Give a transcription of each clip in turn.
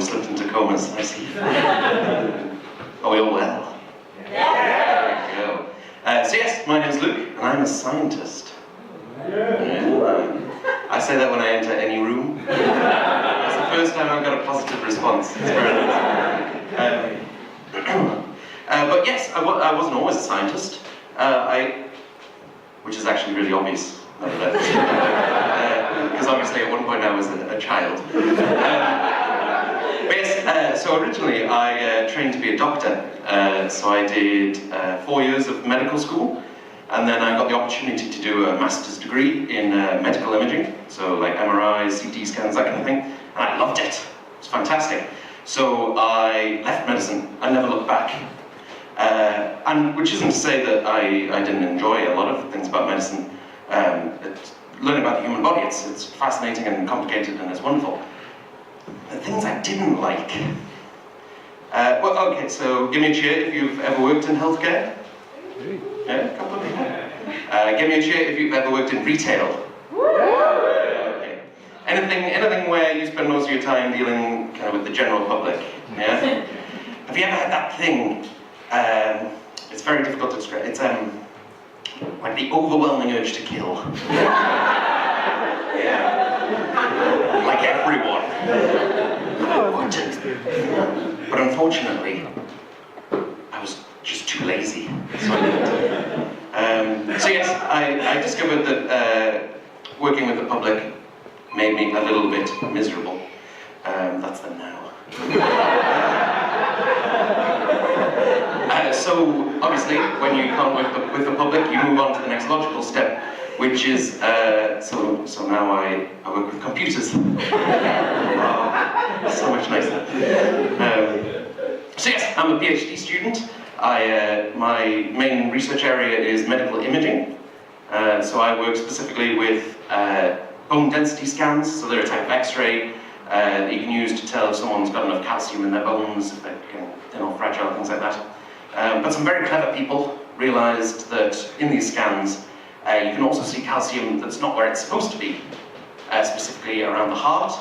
we've slipped into comas, I see. Are we all well? Yeah. There we go. So yes, my name's Luke, and I'm a scientist. I say that when I enter any room. It's the first time I've got a positive response. It's very nice. But yes, I wasn't always a scientist, which is actually really obvious. Because obviously at one point I was a child. But yes, so originally I trained to be a doctor. So I did 4 years of medical school, and then I got the opportunity to do a master's degree in medical imaging, so like MRIs, CT scans, that kind of thing, and I loved it. It was fantastic. So I left medicine. I never looked back. And which isn't to say that I didn't enjoy a lot of things about medicine. Learning about the human body, it's fascinating and complicated and it's wonderful. The things I didn't like. Well, okay, so give me a cheer if you've ever worked in healthcare. Yeah, a couple of people. Give me a cheer if you've ever worked in retail. Okay. Anything where you spend most of your time dealing kind of with the general public. Yeah. Have you ever had that thing? It's very difficult to describe. It's like the overwhelming urge to kill. Yeah. Like everyone. I wouldn't. But unfortunately, I was just too lazy, so I didn't. So yes, I discovered that working with the public made me a little bit miserable. That's the now. So obviously, when you can't work with the public, you move on to the next logical step, which is so now I work with computers. Oh, so much nicer. So yes, I'm a PhD student. My main research area is medical imaging. So I work specifically with bone density scans. So they're a type of X-ray that you can use to tell if someone's got enough calcium in their bones, if they're thin or fragile, things like that. But some very clever people realized that in these scans, you can also see calcium that's not where it's supposed to be, specifically around the heart.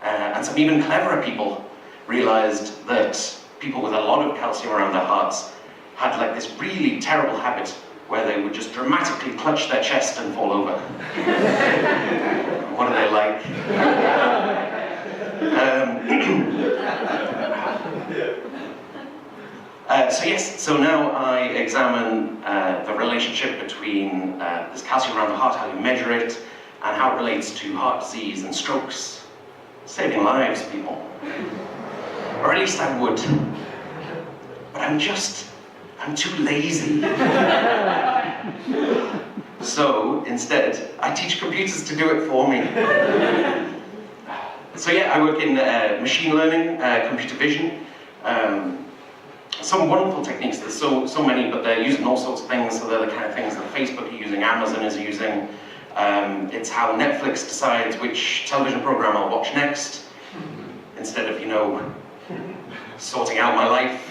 And some even cleverer people realized that people with a lot of calcium around their hearts had like this really terrible habit where they would just dramatically clutch their chest and fall over. What are they like? So yes, so now I examine the relationship between this calcium around the heart, how you measure it, and how it relates to heart disease and strokes. Saving lives, people. Or at least I would. But I'm too lazy. So instead, I teach computers to do it for me. So yeah, I work in machine learning, computer vision. Some wonderful techniques. There's so many, but they're using all sorts of things. So they're the kind of things that Facebook are using, Amazon is using. It's how Netflix decides which television program I'll watch next, instead of, sorting out my life,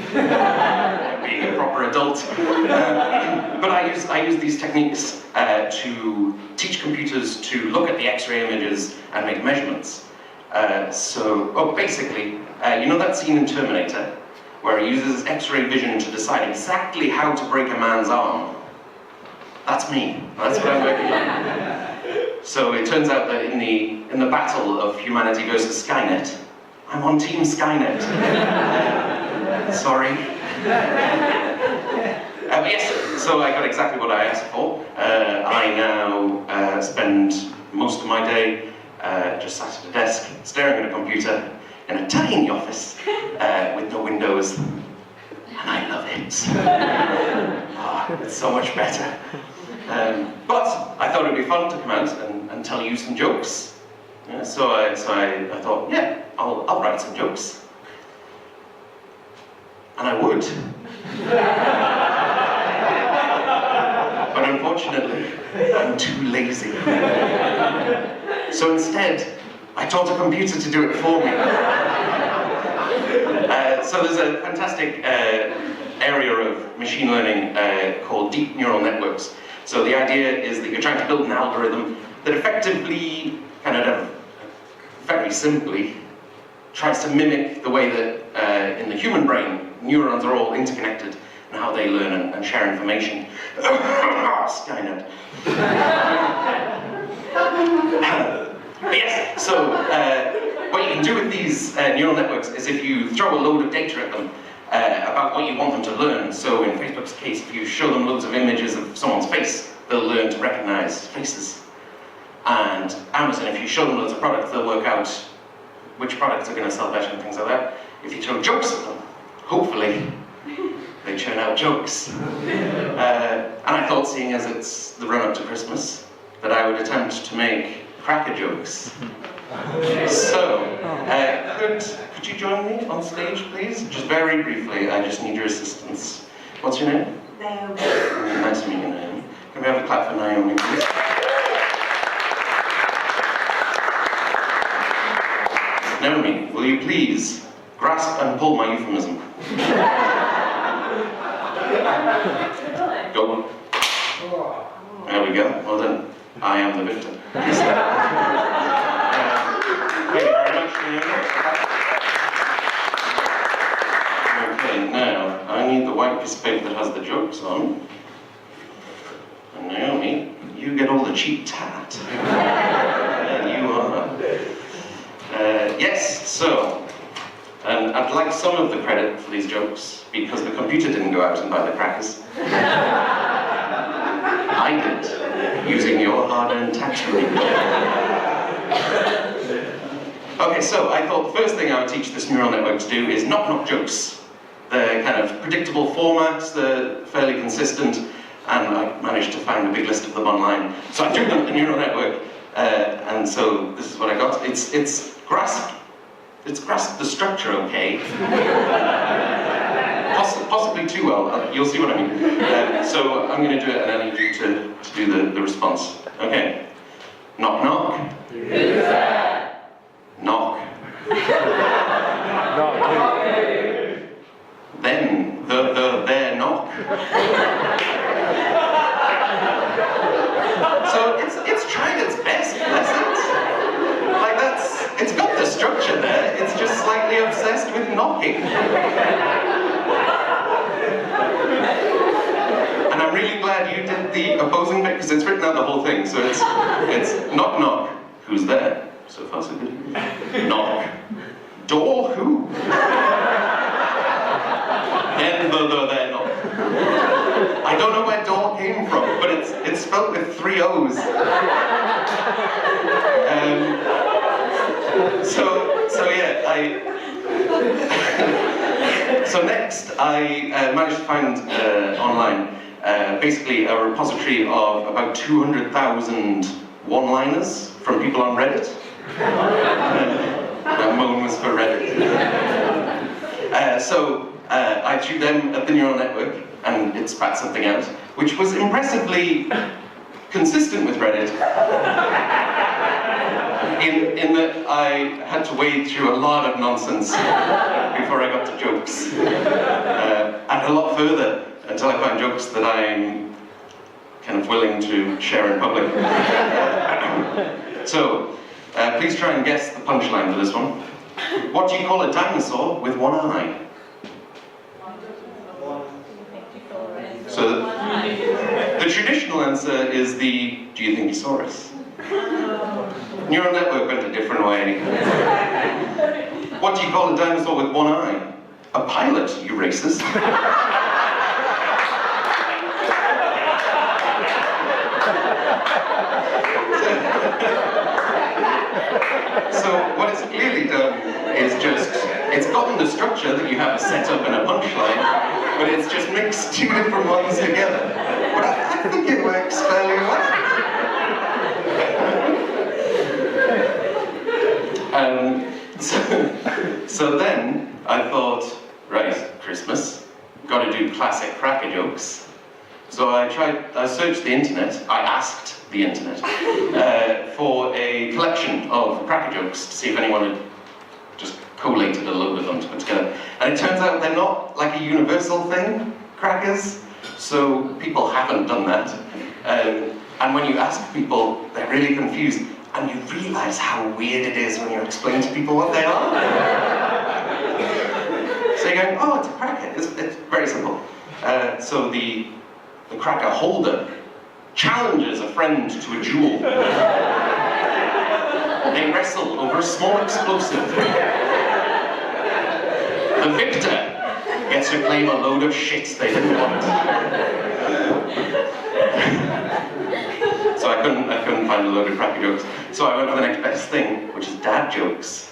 being a proper adult. But I use these techniques to teach computers to look at the X-ray images and make measurements. Basically, you know that scene in Terminator, where he uses X-ray vision to decide exactly how to break a man's arm? That's me. That's what I'm working on. So it turns out that in the battle of humanity versus Skynet, I'm on Team Skynet. Sorry. But yes, so I got exactly what I asked for. I now spend most of my day just sat at a desk, staring at a computer, in a tiny office with no windows, and I love it. Oh, it's so much better. But I thought it'd be fun to come out and tell you some jokes. Yeah, so I thought, yeah, I'll write some jokes. And I would. But unfortunately, I'm too lazy. So instead, I taught a computer to do it for me. So there's a fantastic area of machine learning called deep neural networks. So the idea is that you're trying to build an algorithm that effectively, very simply, tries to mimic the way that in the human brain, neurons are all interconnected and how they learn and share information. Skynet. Yes, so what you can do with these neural networks is if you throw a load of data at them about what you want them to learn. So in Facebook's case, if you show them loads of images of someone's face, they'll learn to recognize faces. And Amazon, if you show them loads of products, they'll work out which products are going to sell better and things like that. If you throw jokes at them, hopefully they churn out jokes. And I thought, seeing as it's the run-up to Christmas, that I would attempt to make cracker jokes. So, could you join me on stage, please? Just very briefly, I just need your assistance. What's your name? Naomi. Nice to meet you, Naomi. Can we have a clap for Naomi, please? Naomi, will you please grasp and pull my euphemism? Go on. There we go. Well done. I am the victor. Thank you very much, Naomi. Okay, now I need the white piece of paper that has the jokes on. And Naomi, you get all the cheap tat. There you are. Yes, so, and I'd like some of the credit for these jokes because the computer didn't go out and buy the crackers. I did, using your hard-earned tax money. Okay, so I thought the first thing I would teach this neural network to do is knock-knock jokes. They're kind of predictable formats, they're fairly consistent, and I managed to find a big list of them online. So I threw them at the neural network, and so this is what I got. It's grasped the structure okay. Possibly too well, you'll see what I mean. So I'm going to do it, and I need you to do the response. Okay. Knock, knock. Who's there? Knock. Knock. Then their knock. So it's tried its best, bless it. Like it's got the structure there, it's just slightly obsessed with knocking. And I'm really glad you did the opposing bit, because it's written out the whole thing, so it's knock knock, who's there? So far so good. Knock. Door who? Then their knock. I don't know where door came from, but it's spelled with 3 O's. So yeah, so next I managed to find online basically a repository of about 200,000 one-liners from people on Reddit. That moan was for Reddit. So I threw them at the neural network, and it spat something out, which was impressively consistent with Reddit, in that I had to wade through a lot of nonsense before I got to jokes, and a lot further until I find jokes that I'm kind of willing to share in public. So, please try and guess the punchline for this one. What do you call a dinosaur with one eye? So, the traditional answer is the do you think he saw us? Neural network went a different way. What do you call a dinosaur with one eye? A pilot, you racist. So what it's clearly done is it's gotten the structure that you have a setup and a punchline, but it's just mixed 2 different ones together. But I think it works fairly well. So then I thought, right, Christmas, got to do classic cracker jokes. So I searched the internet, I asked the internet for a collection of cracker jokes to see if anyone had just collated a load of them to put together. And it turns out they're not like a universal thing, crackers, so people haven't done that. And when you ask people, they're really confused. and you realise how weird it is when you explain to people what they are. So you're going, oh, it's a cracker. It's very simple. So the cracker holder challenges a friend to a duel. They wrestle over a small explosive. The victor gets to claim a load of shit they didn't want. So I couldn't find a load of crappy jokes. So I went for the next best thing, which is dad jokes.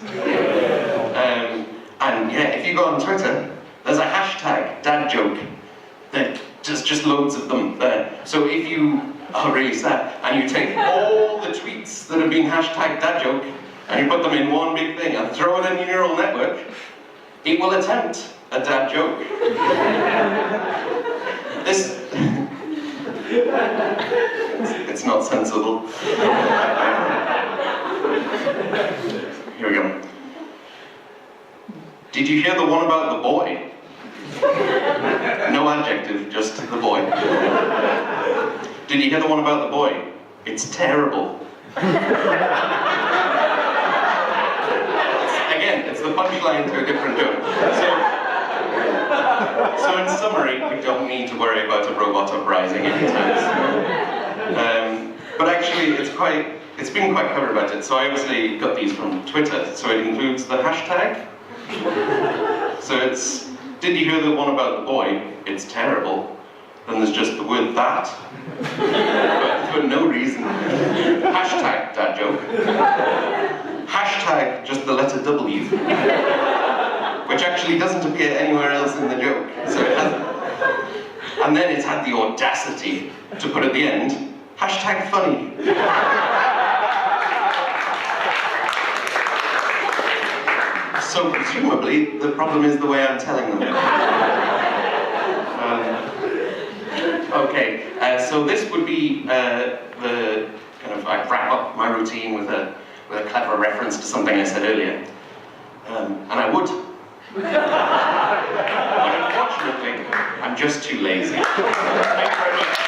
And yeah, if you go on Twitter, there's a hashtag dad joke. There's just loads of them there. So if you are really sad and you take all the tweets that have been hashtag dad joke and you put them in one big thing and throw it in your neural network, it will attempt a dad joke. It's not sensible. Here we go. Did you hear the one about the boy? No adjective, just the boy. Did you hear the one about the boy? It's terrible. Again, it's the punchline to a different joke. So in summary, we don't need to worry about a robot uprising anytime soon. But actually, it's been quite clever about it. So I obviously got these from Twitter. So it includes the hashtag. So it's, did you hear the one about the boy? It's terrible. Then there's just the word that, but for no reason. Hashtag dad joke. Hashtag just the letter W, which actually doesn't appear anywhere else in the joke. So it hasn't. And then it's had the audacity to put at the end, hashtag funny. So presumably, the problem is the way I'm telling them. Okay, so this would be the kind of, I wrap up my routine with a clever reference to something I said earlier. And I would. But unfortunately, I'm just too lazy. Thank you very much.